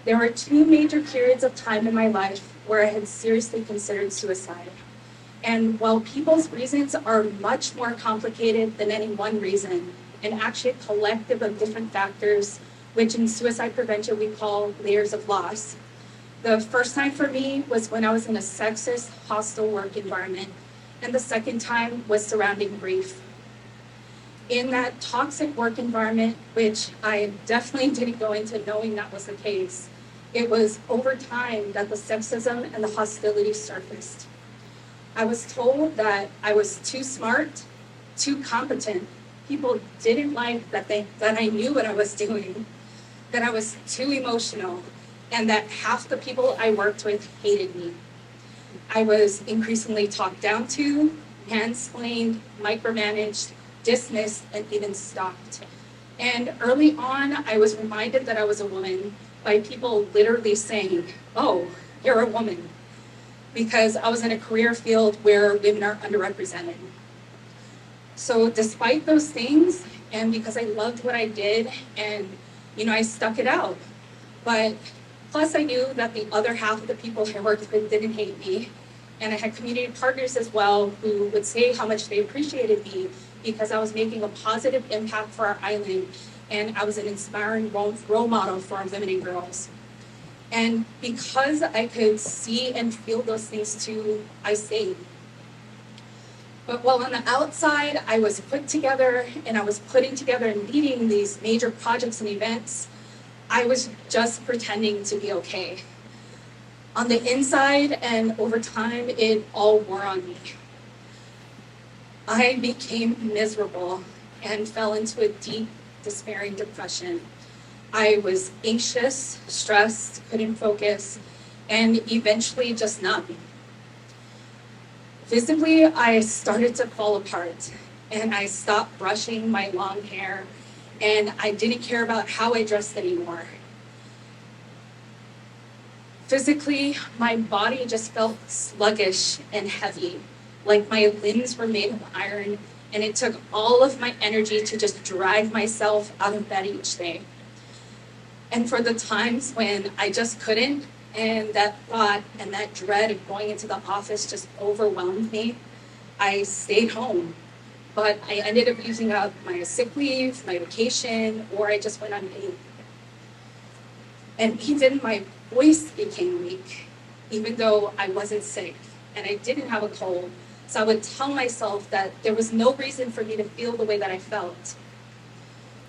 There were two major periods of time in my life where I had seriously considered suicide. And while people's reasons are much more complicated than any one reason, and actually a collective of different factors, which in suicide prevention we call layers of loss. The first time for me was when I was in a sexist, hostile work environment, and the second time was surrounding grief. In that toxic work environment, which I definitely didn't go into knowing that was the case, it was over time that the sexism and the hostility surfaced. I was told that I was too smart, too competent. People didn't like that I knew what I was doing, that I was too emotional, and that half the people I worked with hated me. I was increasingly talked down to, mansplained, micromanaged, dismissed, and even stalked. And early on, I was reminded that I was a woman by people literally saying, "Oh, you're a woman," because I was in a career field where women are underrepresented. So despite those things, and because I loved what I did, and I stuck it out. But plus I knew that the other half of the people I worked with didn't hate me. And I had community partners as well who would say how much they appreciated me because I was making a positive impact for our island, and I was an inspiring role model for our women and girls. And because I could see and feel those things too, I stayed. But while on the outside, I was put together and I was putting together and leading these major projects and events, I was just pretending to be okay. On the inside and over time, it all wore on me. I became miserable and fell into a deep, despairing depression. I was anxious, stressed, couldn't focus, and eventually just numb. Physically, I started to fall apart, and I stopped brushing my long hair, and I didn't care about how I dressed anymore. Physically, my body just felt sluggish and heavy, like my limbs were made of iron, and it took all of my energy to just drag myself out of bed each day. And for the times when I just couldn't, and that thought and that dread of going into the office just overwhelmed me, I stayed home. But I ended up using up my sick leave, my vacation, or I just went unpaid. And even my voice became weak, even though I wasn't sick and I didn't have a cold. So I would tell myself that there was no reason for me to feel the way that I felt.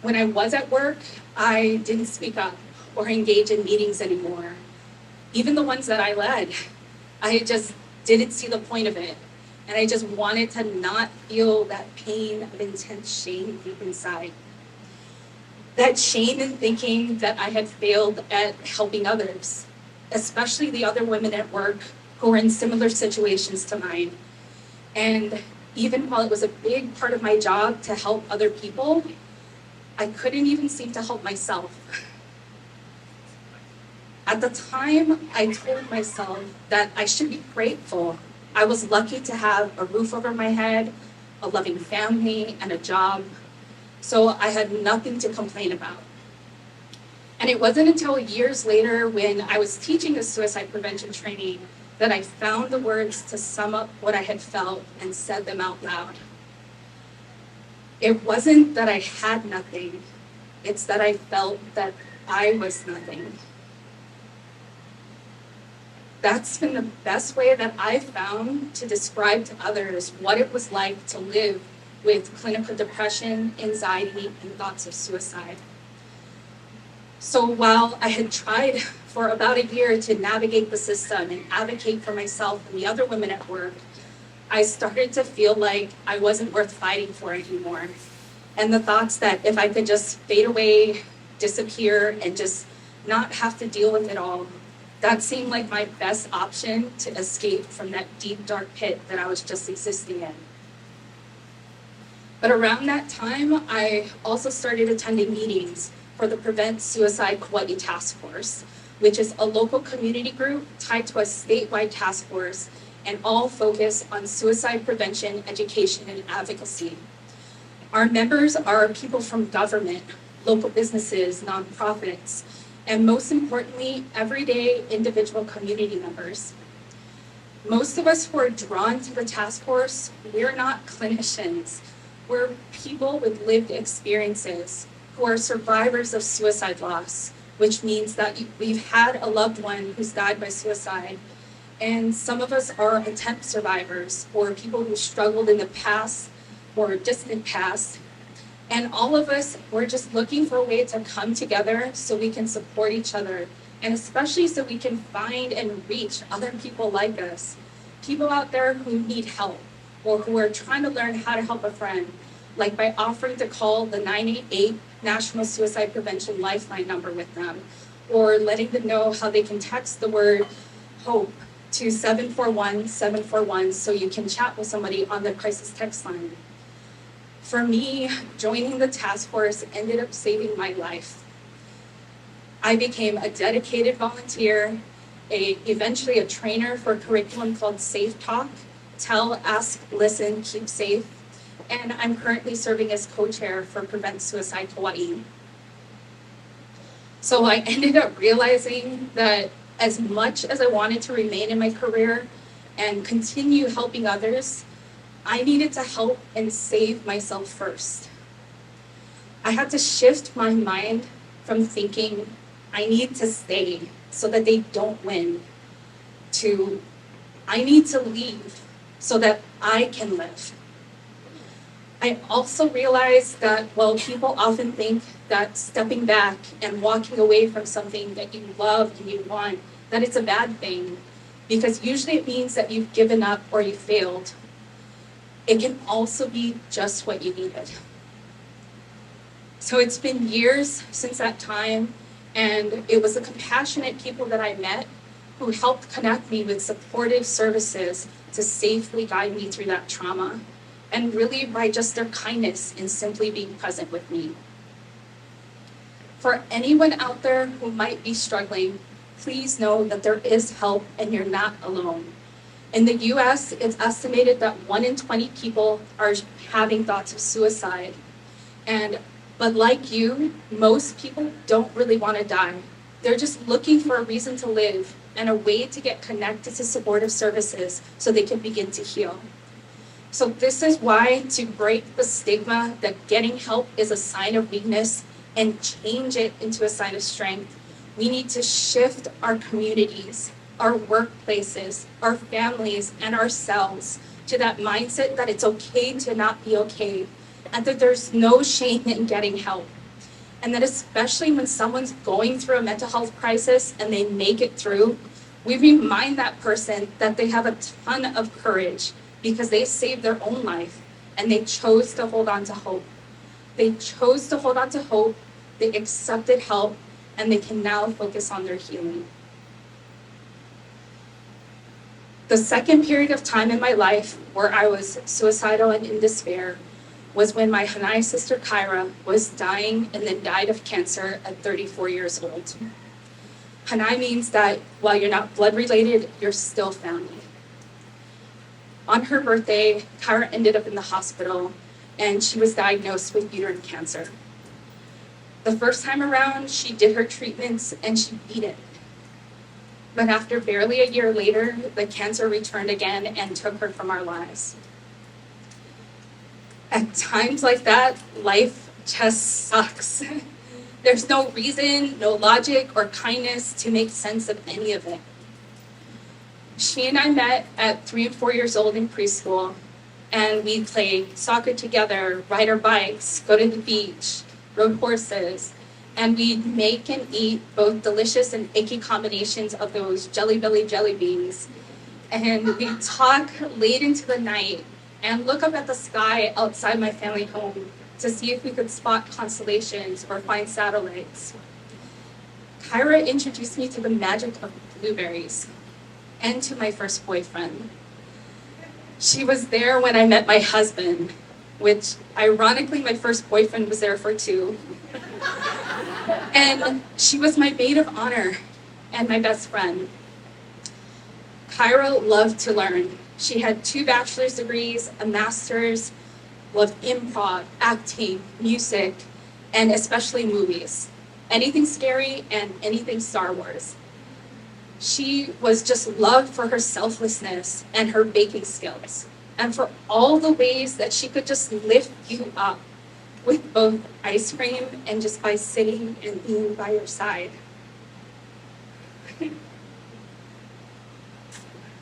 When I was at work, I didn't speak up or engage in meetings anymore. Even the ones that I led, I just didn't see the point of it. And I just wanted to not feel that pain of intense shame deep inside. That shame in thinking that I had failed at helping others, especially the other women at work who were in similar situations to mine. And even while it was a big part of my job to help other people, I couldn't even seem to help myself. At the time, I told myself that I should be grateful. I was lucky to have a roof over my head, a loving family, and a job. So I had nothing to complain about. And it wasn't until years later when I was teaching a suicide prevention training that I found the words to sum up what I had felt and said them out loud. It wasn't that I had nothing, it's that I felt that I was nothing. That's been the best way that I've found to describe to others what it was like to live with clinical depression, anxiety, and thoughts of suicide. So while I had tried for about a year to navigate the system and advocate for myself and the other women at work, I started to feel like I wasn't worth fighting for anymore. And the thoughts that if I could just fade away, disappear, and just not have to deal with it all, that seemed like my best option to escape from that deep, dark pit that I was just existing in. But around that time, I also started attending meetings for the Prevent Suicide Kaua'i Task Force, which is a local community group tied to a statewide task force and all focus on suicide prevention, education, and advocacy. Our members are people from government, local businesses, nonprofits, and most importantly, everyday individual community members. Most of us who are drawn to the task force, we're not clinicians. We're people with lived experiences who are survivors of suicide loss, which means that we've had a loved one who's died by suicide. And some of us are attempt survivors or people who struggled in the past or distant past. And all of us, we're just looking for a way to come together so we can support each other, and especially so we can find and reach other people like us, people out there who need help or who are trying to learn how to help a friend, like by offering to call the 988 National Suicide Prevention Lifeline number with them, or letting them know how they can text the word HOPE to 741-741 so you can chat with somebody on the crisis text line. For me, joining the task force ended up saving my life. I became a dedicated volunteer, eventually a trainer for a curriculum called Safe Talk, Tell, Ask, Listen, Keep Safe, and I'm currently serving as co-chair for Prevent Suicide Kaua'i. So I ended up realizing that as much as I wanted to remain in my career and continue helping others, I needed to help and save myself first. I had to shift my mind from thinking I need to stay so that they don't win to I need to leave so that I can live. I also realized that while people often think that stepping back and walking away from something that you love and you want, that it's a bad thing, because usually it means that you've given up or you failed. It can also be just what you needed. So it's been years since that time, and it was the compassionate people that I met who helped connect me with supportive services to safely guide me through that trauma, and really by just their kindness in simply being present with me. For anyone out there who might be struggling, please know that there is help and you're not alone. In the US, it's estimated that 1 in 20 people are having thoughts of suicide. But like you, most people don't really want to die. They're just looking for a reason to live and a way to get connected to supportive services so they can begin to heal. So this is why, to break the stigma that getting help is a sign of weakness and change it into a sign of strength, we need to shift our communities, our workplaces, our families, and ourselves to that mindset that it's okay to not be okay, and that there's no shame in getting help. And that especially when someone's going through a mental health crisis and they make it through, we remind that person that they have a ton of courage because they saved their own life and they chose to hold on to hope. They chose to hold on to hope, they accepted help, and they can now focus on their healing. The second period of time in my life where I was suicidal and in despair was when my Hawai'i sister Kyra was dying and then died of cancer at 34 years old. Hawai'i means that while you're not blood related, you're still family. On her birthday, Kyra ended up in the hospital and she was diagnosed with uterine cancer. The first time around, she did her treatments and she beat it. But after barely a year later, the cancer returned again and took her from our lives. At times like that, life just sucks. There's no reason, no logic, or kindness to make sense of any of it. She and I met at 3 and 4 years old in preschool, and we'd play soccer together, ride our bikes, go to the beach, rode horses, and we'd make and eat both delicious and icky combinations of those Jelly Belly jelly beans. And we'd talk late into the night and look up at the sky outside my family home to see if we could spot constellations or find satellites. Kyra introduced me to the magic of blueberries and to my first boyfriend. She was there when I met my husband, which ironically my first boyfriend was there for too. And she was my maid of honor and my best friend. Kyra loved to learn. She had 2 bachelor's degrees, a master's, loved improv, acting, music, and especially movies. anything scary and anything Star Wars. She was just loved for her selflessness and her baking skills, and for all the ways that she could just lift you up with both ice cream and just by sitting and being by your side.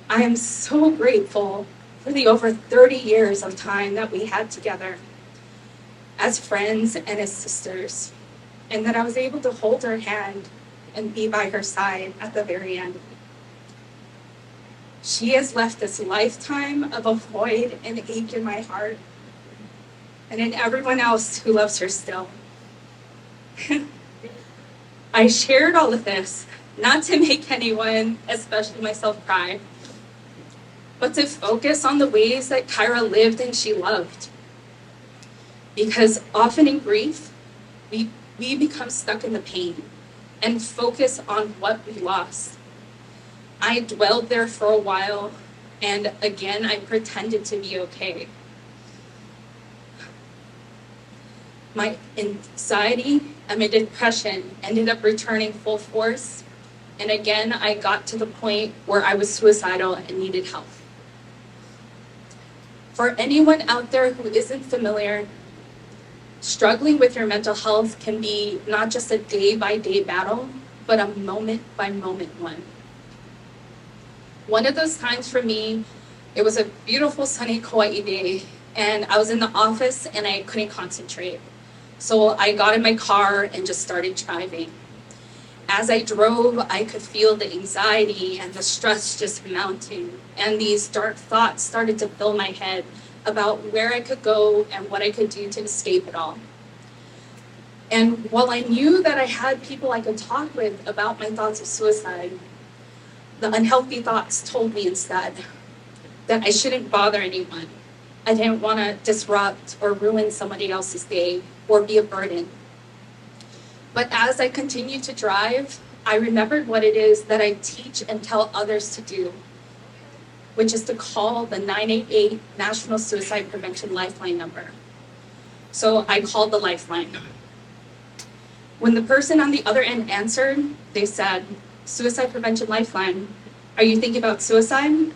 I am so grateful for the over 30 years of time that we had together as friends and as sisters, and that I was able to hold her hand and be by her side at the very end. She has left this lifetime of a void and ache in my heart, and in everyone else who loves her still. I shared all of this, not to make anyone, especially myself, cry, but to focus on the ways that Kyra lived and she loved. Because often in grief, we become stuck in the pain and focus on what we lost. I dwelled there for a while, and again, I pretended to be okay. My anxiety and my depression ended up returning full force, and again, I got to the point where I was suicidal and needed help. For anyone out there who isn't familiar, struggling with your mental health can be not just a day-by-day battle, but a moment-by-moment one. One of those times for me, it was a beautiful sunny Kaua'i day, and I was in the office and I couldn't concentrate. So I got in my car and just started driving. As I drove, I could feel the anxiety and the stress just mounting, and these dark thoughts started to fill my head about where I could go and what I could do to escape it all. And while I knew that I had people I could talk with about my thoughts of suicide, the unhealthy thoughts told me instead that I shouldn't bother anyone. I didn't want to disrupt or ruin somebody else's day or be a burden. But as I continued to drive, I remembered what it is that I teach and tell others to do, which is to call the 988 National Suicide Prevention Lifeline number. So I called the lifeline. When the person on the other end answered, they said, "Suicide Prevention Lifeline, are you thinking about suicide?"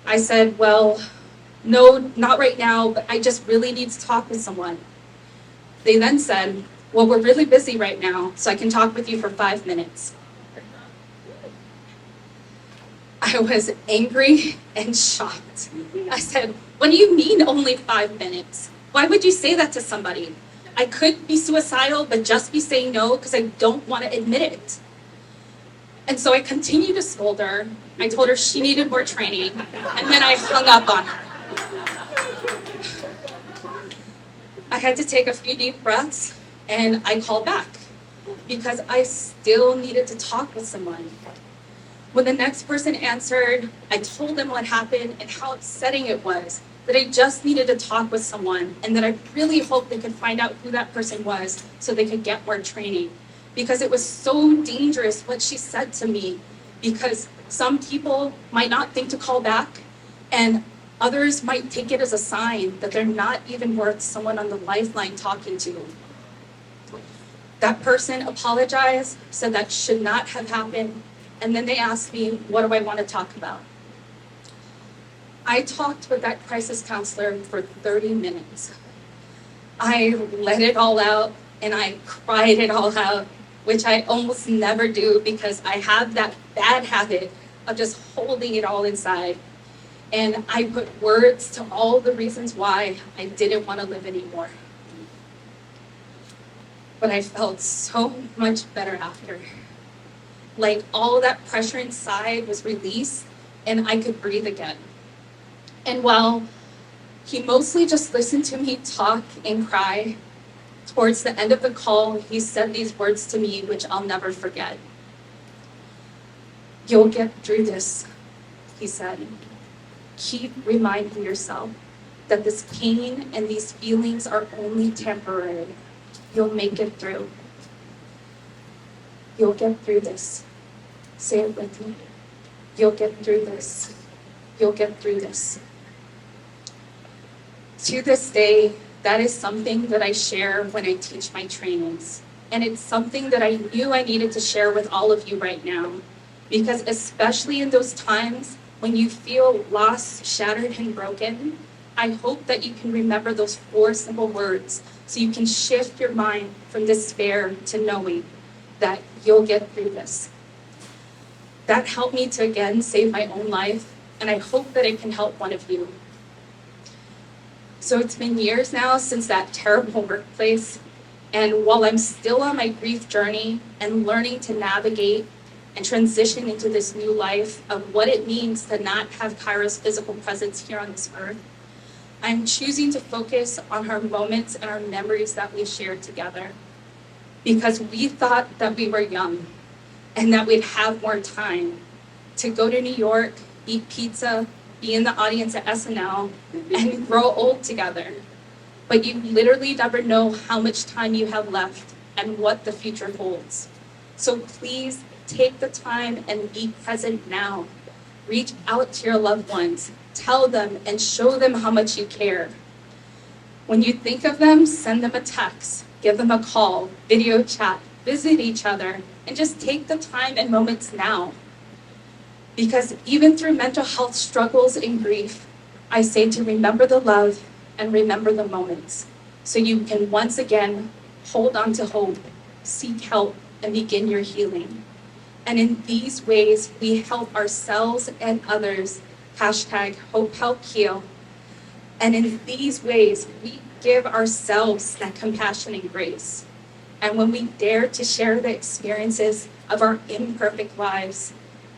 I said, "Well, no, not right now, but I just really need to talk with someone." They then said, "Well, we're really busy right now, so I can talk with you for 5 minutes." I was angry and shocked. I said, "What do you mean only 5 minutes? Why would you say that to somebody? I could be suicidal, but just be saying no because I don't want to admit it." And so I continued to scold her. I told her she needed more training, and then I hung up on her. I had to take a few deep breaths, and I called back because I still needed to talk with someone. When the next person answered, I told them what happened and how upsetting it was, that I just needed to talk with someone, and that I really hoped they could find out who that person was so they could get more training. Because it was so dangerous what she said to me, because some people might not think to call back, and others might take it as a sign that they're not even worth someone on the lifeline talking to. That person apologized, said that should not have happened, and then they asked me, what do I want to talk about? I talked with that crisis counselor for 30 minutes. I let it all out, and I cried it all out, which I almost never do because I have that bad habit of just holding it all inside. And I put words to all the reasons why I didn't want to live anymore. But I felt so much better after. Like all that pressure inside was released and I could breathe again. And while he mostly just listened to me talk and cry, towards the end of the call, he said these words to me, which I'll never forget. "You'll get through this," he said. "Keep reminding yourself that this pain and these feelings are only temporary. You'll make it through. You'll get through this." Say it with me. You'll get through this. You'll get through this. To this day, that is something that I share when I teach my trainings. And it's something that I knew I needed to share with all of you right now. Because especially in those times when you feel lost, shattered, and broken, I hope that you can remember those 4 simple words so you can shift your mind from despair to knowing that you'll get through this. That helped me to again save my own life, and I hope that it can help one of you. So it's been years now since that terrible workplace, and while I'm still on my grief journey and learning to navigate and transition into this new life of what it means to not have Kyra's physical presence here on this earth, I'm choosing to focus on our moments and our memories that we shared together. Because we thought that we were young and that we'd have more time to go to New York, eat pizza, be in the audience at SNL, and grow old together. But you literally never know how much time you have left and what the future holds. So please take the time and be present now. Reach out to your loved ones. Tell them and show them how much you care. When you think of them, send them a text, give them a call, video chat, visit each other, and just take the time and moments now. Because even through mental health struggles and grief, I say to remember the love and remember the moments, so you can once again hold on to hope, seek help, and begin your healing. And in these ways, we help ourselves and others, #HopeHelpHeal. And in these ways, we give ourselves that compassion and grace. And when we dare to share the experiences of our imperfect lives,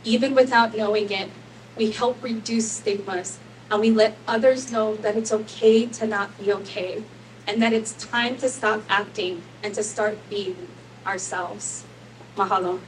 even without knowing it, we help reduce stigmas, and we let others know that it's okay to not be okay, and that it's time to stop acting and to start being ourselves. Mahalo.